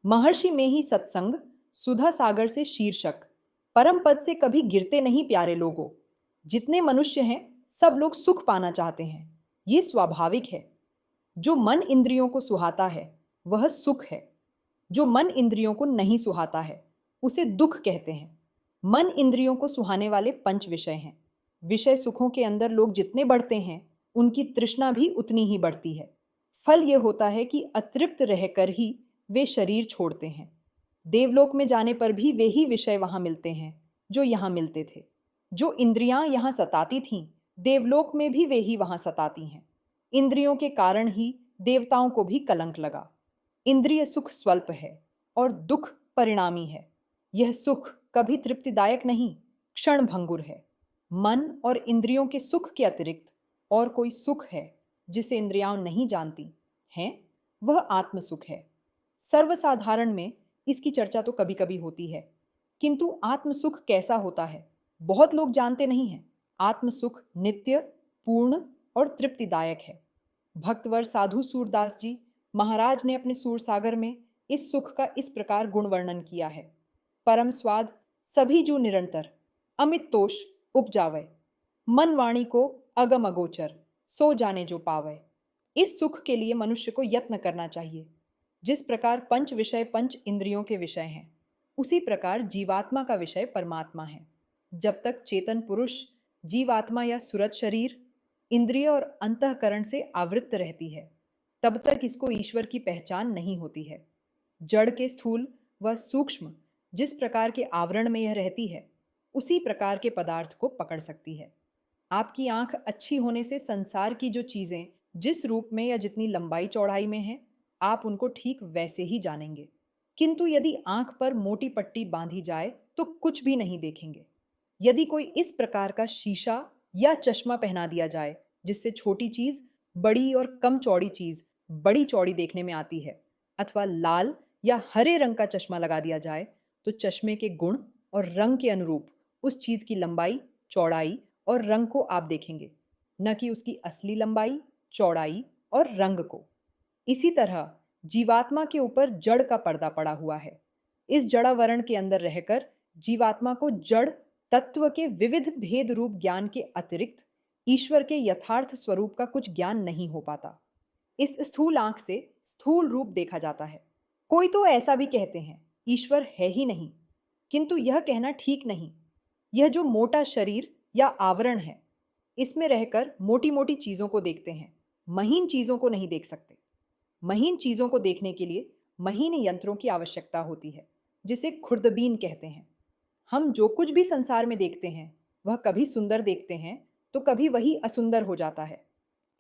महर्षि में ही सत्संग, सुधा सागर से शीर्षक। परम पद से कभी गिरते नहीं प्यारे लोगों। जितने मनुष्य हैं सब लोग सुख पाना चाहते हैं, ये स्वाभाविक है। जो मन इंद्रियों को सुहाता है वह सुख है। जो मन इंद्रियों को नहीं सुहाता है उसे दुख कहते हैं। मन इंद्रियों को सुहाने वाले पंच विषय हैं। विषय सुखों के अंदर लोग जितने बढ़ते हैं उनकी तृष्णा भी उतनी ही बढ़ती है। फल यह होता है कि अतृप्त रहकर ही वे शरीर छोड़ते हैं। देवलोक में जाने पर भी वे ही विषय वहां मिलते हैं जो यहाँ मिलते थे। जो इंद्रियां यहाँ सताती थीं, देवलोक में भी वे ही वहां सताती हैं। इंद्रियों के कारण ही देवताओं को भी कलंक लगा। इंद्रिय सुख स्वल्प है और दुख परिणामी है। यह सुख कभी तृप्तिदायक नहीं, क्षण भंगुर है। मन और इंद्रियों के सुख के अतिरिक्त और कोई सुख है जिसे इंद्रियां नहीं जानती हैं, वह आत्म सुख है। सर्वसाधारण में इसकी चर्चा तो कभी कभी होती है, किंतु आत्म सुख कैसा होता है बहुत लोग जानते नहीं हैं। आत्म सुख नित्य, पूर्ण और तृप्तिदायक है। भक्तवर साधु सूरदास जी महाराज ने अपने सूरसागर में इस सुख का इस प्रकार गुण वर्णन किया है। परम स्वाद सभी जो निरंतर अमित तोष उपजावे, मन वाणी को अगम अगोचर सो जाने जो पावे। इस सुख के लिए मनुष्य को यत्न करना चाहिए। जिस प्रकार पंच विषय पंच इंद्रियों के विषय हैं, उसी प्रकार जीवात्मा का विषय परमात्मा है। जब तक चेतन पुरुष जीवात्मा या सुरत शरीर, इंद्रिय और अंतःकरण से आवृत्त रहती है, तब तक इसको ईश्वर की पहचान नहीं होती है। जड़ के स्थूल व सूक्ष्म जिस प्रकार के आवरण में यह रहती है, उसी प्रकार के पदार्थ को पकड़ सकती है। आपकी आंख अच्छी होने से संसार की जो चीजें जिस रूप में या जितनी लंबाई चौड़ाई में हैं, आप उनको ठीक वैसे ही जानेंगे। किंतु यदि आंख पर मोटी पट्टी बांधी जाए तो कुछ भी नहीं देखेंगे। यदि कोई इस प्रकार का शीशा या चश्मा पहना दिया जाए जिससे छोटी चीज बड़ी और कम चौड़ी चीज बड़ी चौड़ी देखने में आती है, अथवा लाल या हरे रंग का चश्मा लगा दिया जाए, तो चश्मे के गुण और रंग के अनुरूप उस चीज की लंबाई, चौड़ाई और रंग को आप देखेंगे, न कि उसकी असली लंबाई, चौड़ाई और रंग को। इसी तरह जीवात्मा के ऊपर जड़ का पर्दा पड़ा हुआ है। इस जड़ावरण के अंदर रहकर जीवात्मा को जड़ तत्व के विविध भेद रूप ज्ञान के अतिरिक्त ईश्वर के यथार्थ स्वरूप का कुछ ज्ञान नहीं हो पाता। इस स्थूल आंख से स्थूल रूप देखा जाता है। कोई तो ऐसा भी कहते हैं ईश्वर है ही नहीं, किंतु यह कहना ठीक नहीं। यह जो मोटा शरीर या आवरण है, इसमें रहकर मोटी मोटी चीजों को देखते हैं, महीन चीजों को नहीं देख सकते। महीन चीजों को देखने के लिए महीन यंत्रों की आवश्यकता होती है, जिसे खुर्दबीन कहते हैं। हम जो कुछ भी संसार में देखते हैं वह कभी सुंदर देखते हैं तो कभी वही असुंदर हो जाता है।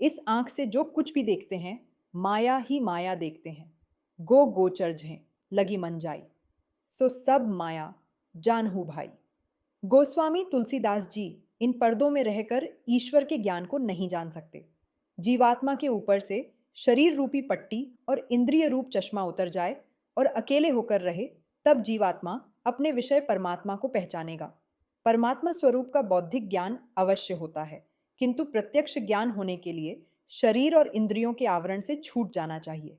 इस आंख से जो कुछ भी देखते हैं माया ही माया देखते हैं। गो गोचर झें लगी मन जाई, सो सब माया जानहु भाई। गोस्वामी तुलसीदास जी इन पर्दों में रहकर ईश्वर के ज्ञान को नहीं जान सकते। जीवात्मा के ऊपर से शरीर रूपी पट्टी और इंद्रिय रूप चश्मा उतर जाए और अकेले होकर रहे, तब जीवात्मा अपने विषय परमात्मा को पहचानेगा। परमात्मा स्वरूप का बौद्धिक ज्ञान अवश्य होता है, किंतु प्रत्यक्ष ज्ञान होने के लिए शरीर और इंद्रियों के आवरण से छूट जाना चाहिए।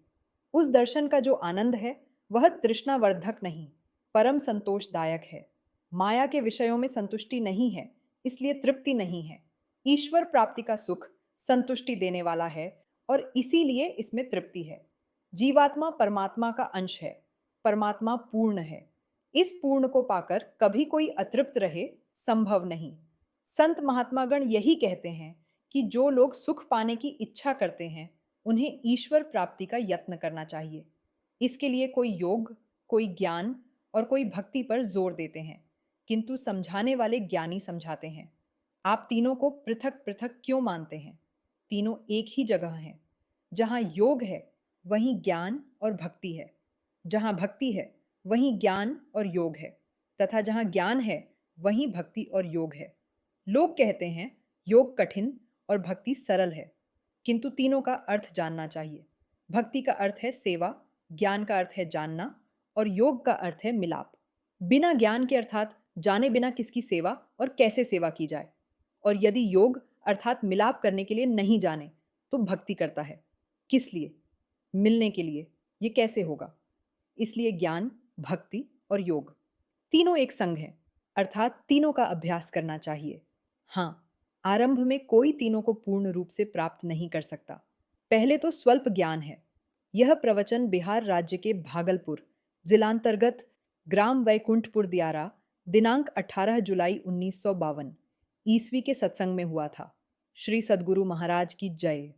उस दर्शन का जो आनंद है वह तृष्णावर्धक नहीं, परम संतोषदायक है। माया के विषयों में संतुष्टि नहीं है, इसलिए तृप्ति नहीं है। ईश्वर प्राप्ति का सुख संतुष्टि देने वाला है और इसीलिए इसमें तृप्ति है। जीवात्मा परमात्मा का अंश है, परमात्मा पूर्ण है। इस पूर्ण को पाकर कभी कोई अतृप्त रहे संभव नहीं। संत महात्मागण यही कहते हैं कि जो लोग सुख पाने की इच्छा करते हैं उन्हें ईश्वर प्राप्ति का यत्न करना चाहिए। इसके लिए कोई योग, कोई ज्ञान और कोई भक्ति पर जोर देते हैं, किंतु समझाने वाले ज्ञानी समझाते हैं। आप तीनों को पृथक पृथक क्यों मानते हैं? तीनों एक ही जगह हैं। जहाँ योग है वहीं ज्ञान और भक्ति है, जहाँ भक्ति है वहीं ज्ञान और योग है, तथा जहाँ ज्ञान है वहीं भक्ति और योग है। लोग कहते हैं योग कठिन और भक्ति सरल है, किंतु तीनों का अर्थ जानना चाहिए। भक्ति का अर्थ है सेवा, ज्ञान का अर्थ है जानना और योग का अर्थ है मिलाप। बिना ज्ञान के अर्थात जाने बिना किसकी सेवा और कैसे सेवा की जाए, और यदि योग अर्थात मिलाप करने के लिए नहीं जाने तो भक्ति करता है किस लिए? मिलने के लिए। ये कैसे होगा? इसलिए ज्ञान, भक्ति और योग तीनों एक संग हैं, अर्थात तीनों का अभ्यास करना चाहिए। हाँ, आरंभ में कोई तीनों को पूर्ण रूप से प्राप्त नहीं कर सकता। पहले तो स्वल्प ज्ञान है। यह प्रवचन बिहार राज्य के भागलपुर जिलांतर्गत ग्राम वैकुंठपुर दियारा दिनांक 18 जुलाई 1952 ईस्वी के सत्संग में हुआ था। श्री सद्गुरु महाराज की जय।